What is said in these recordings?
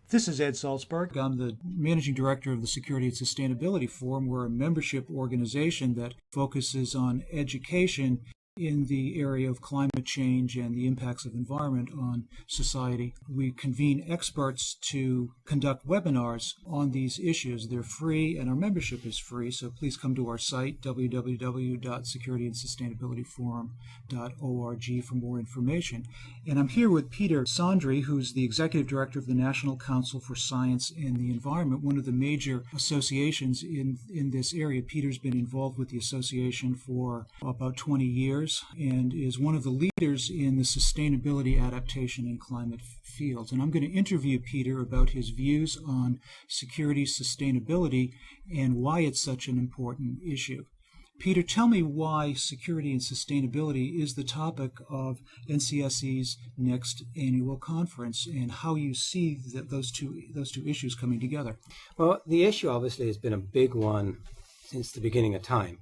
This is Ed Salzberg. I'm the Managing Director of the Security and Sustainability Forum. We're a membership organization that focuses on education in the area of climate change and the impacts of environment on society. We convene experts to conduct webinars on these issues. They're free and our membership is free, so please come to our site, www.securityandsustainabilityforum.org, for more information. And I'm here with Peter Saundry, who's the Executive Director of the National Council for Science and the Environment, one of the major associations in this area. Peter's been involved with the association for about 20 years and is one of the leaders in the sustainability, adaptation, and climate fields. And I'm going to interview Peter about his views on security sustainability and why it's such an important issue. Peter, tell me why security and sustainability is the topic of NCSE's next annual conference and how you see those two issues coming together. Well, the issue obviously has been a big one since the beginning of time.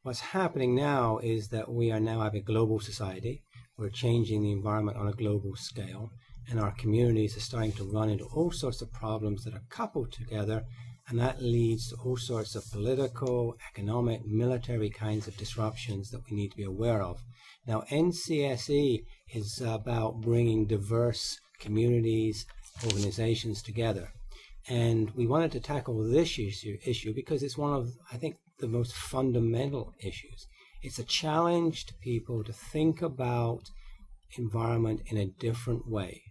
What's happening now is that we are now having a global society. We're changing the environment on a global scale, and our communities are starting to run into all sorts of problems that are coupled together, and that leads to all sorts of political, economic, military kinds of disruptions that we need to be aware of. Now, NCSE is about bringing diverse communities, organizations together, and we wanted to tackle this issue because it's one of, I think, the most fundamental issues. It's a challenge to people to think about environment in a different way.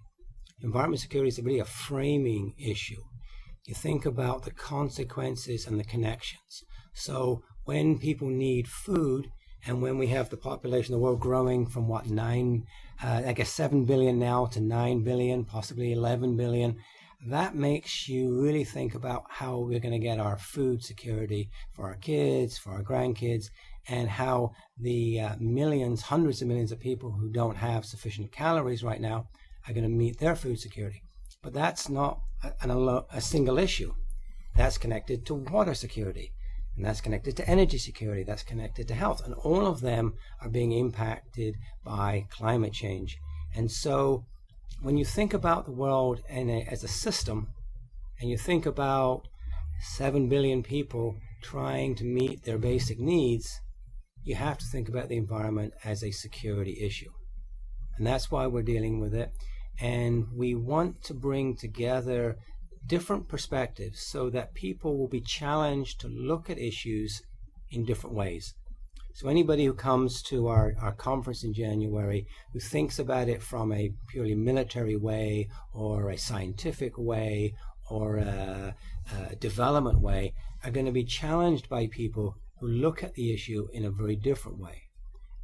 Environment security is really a framing issue. You think about the consequences and the connections. So when people need food, and when we have the population of the world growing from 7 billion now to 9 billion, possibly 11 billion, that makes you really think about how we're going to get our food security for our kids, for our grandkids, and how the millions, hundreds of millions of people who don't have sufficient calories right now are going to meet their food security. But that's not a single issue. That's connected to water security, and that's connected to energy security, that's connected to health, and all of them are being impacted by climate change. And so when you think about the world as a system, and you think about 7 billion people trying to meet their basic needs, you have to think about the environment as a security issue. And that's why we're dealing with it. And we want to bring together different perspectives so that people will be challenged to look at issues in different ways. So anybody who comes to our conference in January who thinks about it from a purely military way or a scientific way or a development way are going to be challenged by people who look at the issue in a very different way.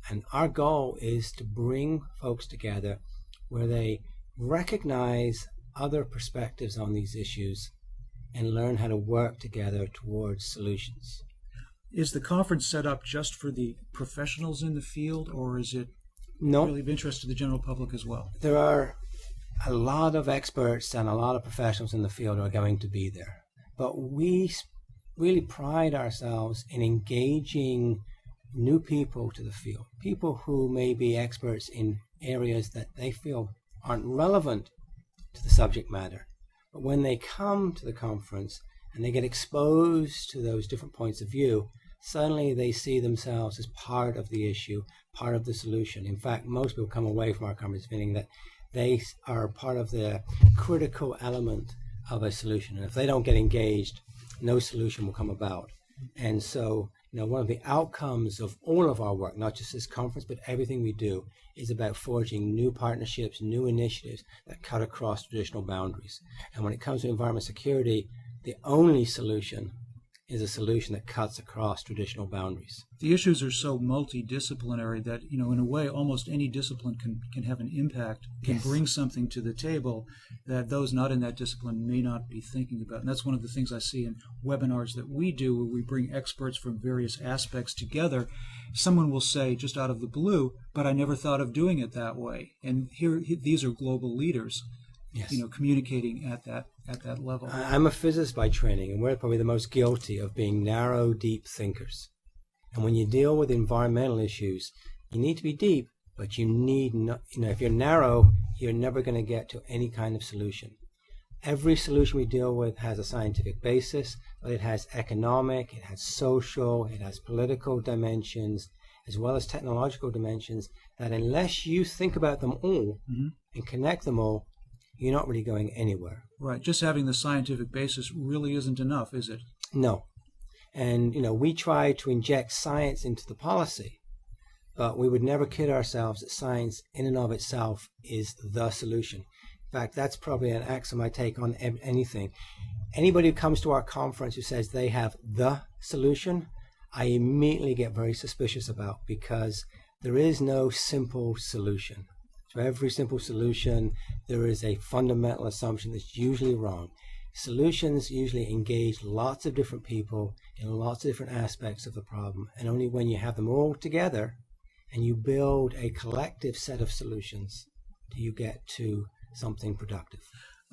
And our goal is to bring folks together where they recognize other perspectives on these issues and learn how to work together towards solutions. Is the conference set up just for the professionals in the field, or is it really of interest to the general public as well? There are a lot of experts and a lot of professionals in the field who are going to be there. But we really pride ourselves in engaging new people to the field, people who may be experts in areas that they feel aren't relevant to the subject matter. But when they come to the conference and they get exposed to those different points of view, suddenly they see themselves as part of the issue, part of the solution. In fact, most people come away from our conference feeling that they are part of the critical element of a solution. And if they don't get engaged, no solution will come about. And so, one of the outcomes of all of our work, not just this conference, but everything we do, is about forging new partnerships, new initiatives that cut across traditional boundaries. And when it comes to environment security, the only solution is a solution that cuts across traditional boundaries. The issues are so multidisciplinary that, in a way, almost any discipline can have an impact, can bring something to the table that those not in that discipline may not be thinking about. And that's one of the things I see in webinars that we do, where we bring experts from various aspects together. Someone will say, just out of the blue, but I never thought of doing it that way. And these are global leaders. Yes. Communicating at that level. I'm a physicist by training, and we're probably the most guilty of being narrow, deep thinkers. And when you deal with environmental issues, you need to be deep, but you need not, if you're narrow, you're never going to get to any kind of solution. Every solution we deal with has a scientific basis, but it has economic, it has social, it has political dimensions, as well as technological dimensions, that unless you think about them all and connect them all, you're not really going anywhere. Right. Just having the scientific basis really isn't enough, is it? No. And, we try to inject science into the policy, but we would never kid ourselves that science in and of itself is the solution. In fact, that's probably an axiom I take on anything. Anybody who comes to our conference who says they have the solution, I immediately get very suspicious about, because there is no simple solution. To every simple solution, there is a fundamental assumption that's usually wrong. Solutions usually engage lots of different people in lots of different aspects of the problem, and only when you have them all together and you build a collective set of solutions do you get to something productive.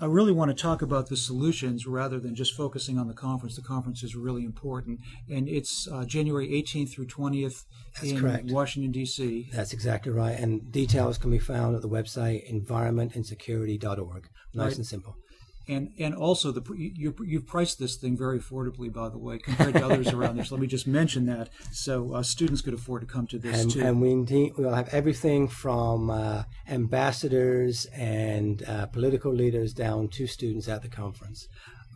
I really want to talk about the solutions rather than just focusing on the conference. The conference is really important, and it's January 18th through 20th in Washington, D.C. That's exactly right, and details can be found at the website environmentandsecurity.org. Nice and simple. And also, you've priced this thing very affordably, by the way, compared to others around there. So let me just mention that, so students could afford to come to this too. And we'll have everything from ambassadors and political leaders down to students at the conference.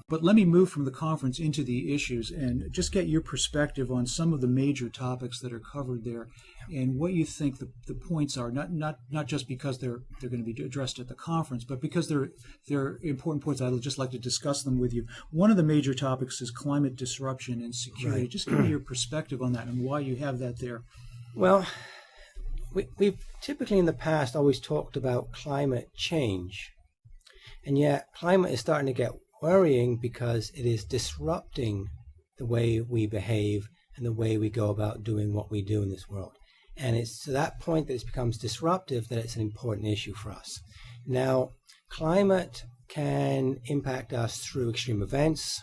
But let me move from the conference into the issues and just get your perspective on some of the major topics that are covered there, and what you think the points are. Not just because they're going to be addressed at the conference, but because they're important points. I'd just like to discuss them with you. One of the major topics is climate disruption and security. Right. Just give me your perspective on that and why you have that there. Well, we've typically in the past always talked about climate change, and yet climate is starting to get worrying because it is disrupting the way we behave and the way we go about doing what we do in this world. And it's to that point that it becomes disruptive that it's an important issue for us. Now, climate can impact us through extreme events,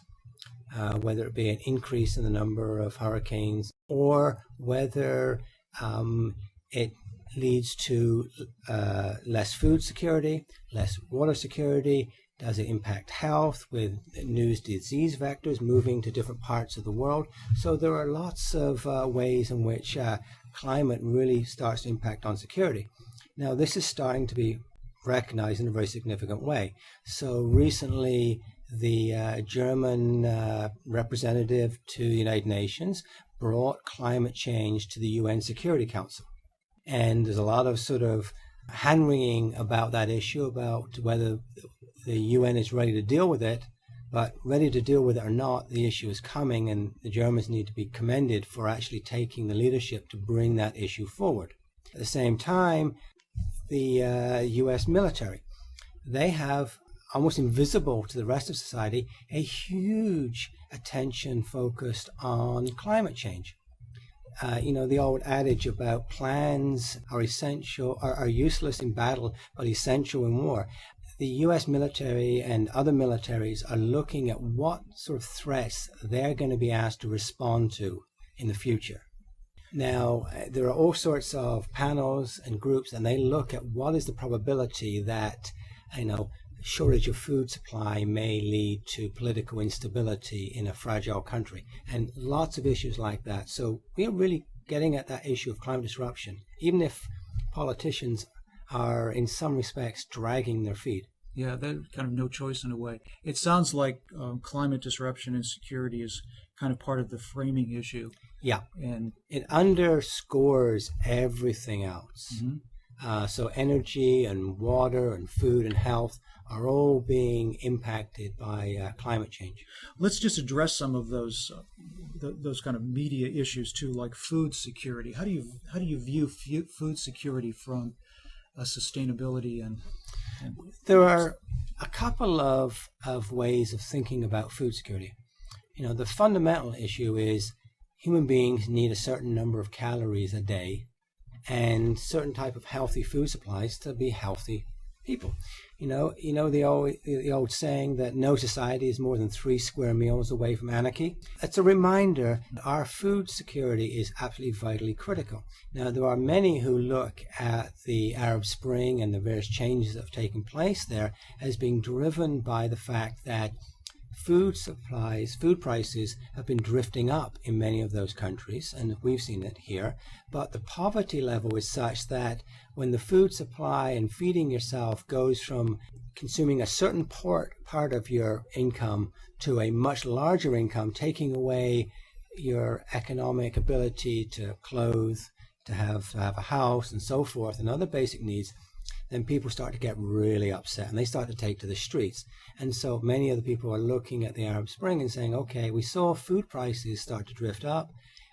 whether it be an increase in the number of hurricanes, or whether it leads to less food security, less water security. Does it impact health with new disease vectors moving to different parts of the world? So there are lots of ways in which climate really starts to impact on security. Now, this is starting to be recognized in a very significant way. So recently, the German representative to the United Nations brought climate change to the UN Security Council. And there's a lot of sort of hand-wringing about that issue, about whether the UN is ready to deal with it. But ready to deal with it or not, the issue is coming, and the Germans need to be commended for actually taking the leadership to bring that issue forward. At the same time, the US military, they have, almost invisible to the rest of society, a huge attention focused on climate change. The old adage about plans are essential, are useless in battle, but essential in war. The U.S. military and other militaries are looking at what sort of threats they're going to be asked to respond to in the future. Now, there are all sorts of panels and groups, and they look at what is the probability that, shortage of food supply may lead to political instability in a fragile country, and lots of issues like that. So we're really getting at that issue of climate disruption, even if politicians are in some respects dragging their feet. Yeah, they're kind of no choice in a way. It sounds like climate disruption and security is kind of part of the framing issue. Yeah, and it underscores everything else. Mm-hmm. So energy and water and food and health are all being impacted by climate change. Let's just address some of those kind of media issues too, like food security. How do you view food security from sustainability and there are a couple of ways of thinking about food security. The fundamental issue is human beings need a certain number of calories a day and certain type of healthy food supplies to be healthy people. The old saying that no society is more than 3 square meals away from anarchy. It's a reminder that our food security is absolutely vitally critical. Now, there are many who look at the Arab Spring and the various changes that have taken place there as being driven by the fact that food supplies, food prices have been drifting up in many of those countries, and we've seen it here. But the poverty level is such that when the food supply and feeding yourself goes from consuming a certain part of your income to a much larger income, taking away your economic ability to clothe, to have a house and so forth, and other basic needs, then people start to get really upset and they start to take to the streets. And so many of the people are looking at the Arab Spring and saying, okay, we saw food prices start to drift up.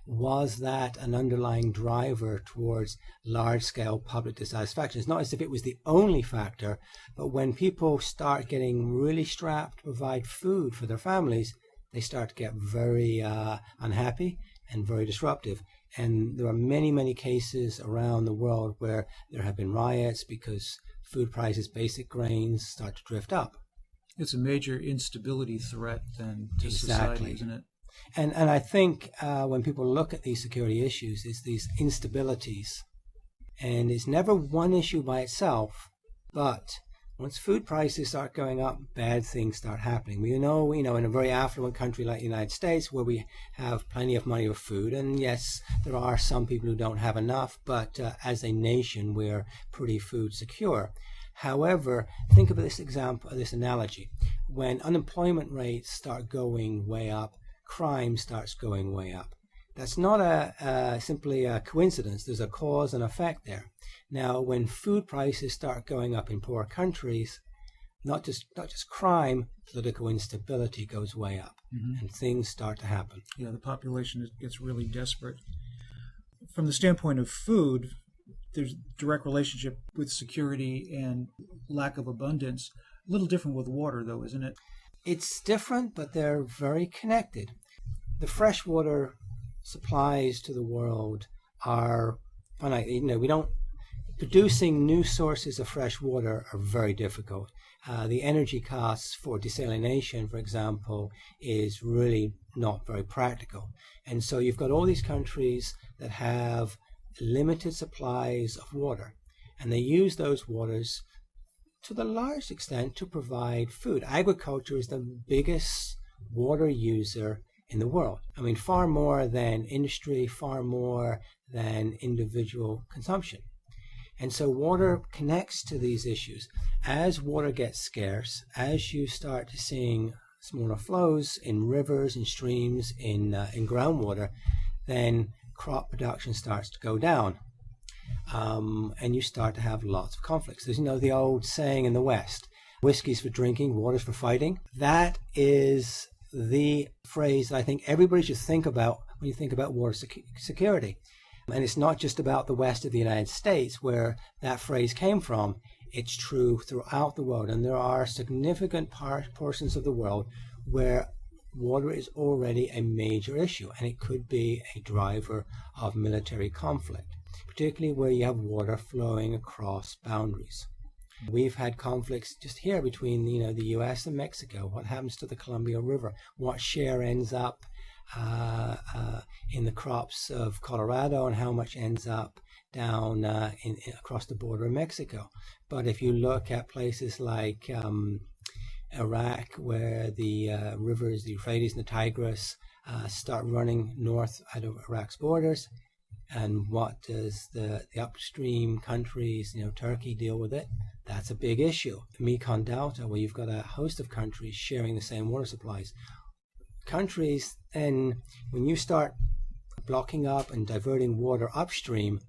Was that an underlying driver towards large-scale public dissatisfaction? It's not as if it was the only factor, but when people start getting really strapped to provide food for their families, they start to get very unhappy and very disruptive. And there are many, many cases around the world where there have been riots because food prices, basic grains, start to drift up. It's a major instability threat then to society, isn't it? And I think when people look at these security issues, it's these instabilities. And it's never one issue by itself, but once food prices start going up, bad things start happening. We know, in a very affluent country like the United States, where we have plenty of money for food, and yes, there are some people who don't have enough, but as a nation, we're pretty food secure. However, think of this example, this analogy. When unemployment rates start going way up, crime starts going way up. That's not simply a coincidence. There's a cause and effect there. Now, when food prices start going up in poor countries, not just crime, political instability goes way up, and things start to happen. Yeah, the population gets really desperate. From the standpoint of food, there's a direct relationship with security and lack of abundance. A little different with water, though, isn't it? It's different, but they're very connected. The freshwater supplies to the world are finite. Producing new sources of fresh water are very difficult. The energy costs for desalination, for example, is really not very practical. And so you've got all these countries that have limited supplies of water, and they use those waters to the large extent to provide food. Agriculture is the biggest water user in the world. I mean, far more than industry, far more than individual consumption. And so water connects to these issues. As water gets scarce, as you start to seeing smaller flows in rivers and streams, in groundwater, then crop production starts to go down. And you start to have lots of conflicts. There's, the old saying in the West, whiskey's for drinking, water's for fighting. That is the phrase that I think everybody should think about when you think about water security. And it's not just about the west of the United States where that phrase came from. It's true throughout the world. And there are significant portions of the world where water is already a major issue, and it could be a driver of military conflict, particularly where you have water flowing across boundaries. We've had conflicts just here between the U.S. and Mexico. What happens to the Columbia River? What share ends up in the crops of Colorado, and how much ends up down across the border of Mexico? But if you look at places like Iraq, where the rivers, the Euphrates and the Tigris, start running north out of Iraq's borders, and what does the upstream countries, Turkey, deal with it? That's a big issue. The Mekong Delta, where you've got a host of countries sharing the same water supplies. Countries, then, when you start blocking up and diverting water upstream,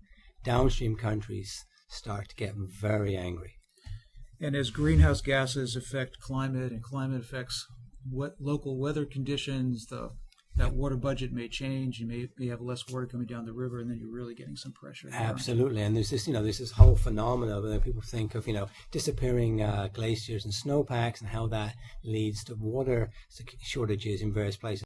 downstream countries start to get very angry. And as greenhouse gases affect climate, and climate affects local weather conditions, that water budget may change. You may have less water coming down the river, and then you're really getting some pressure. Absolutely. And there's this whole phenomenon where people think of, disappearing glaciers and snowpacks, and how that leads to water shortages in various places.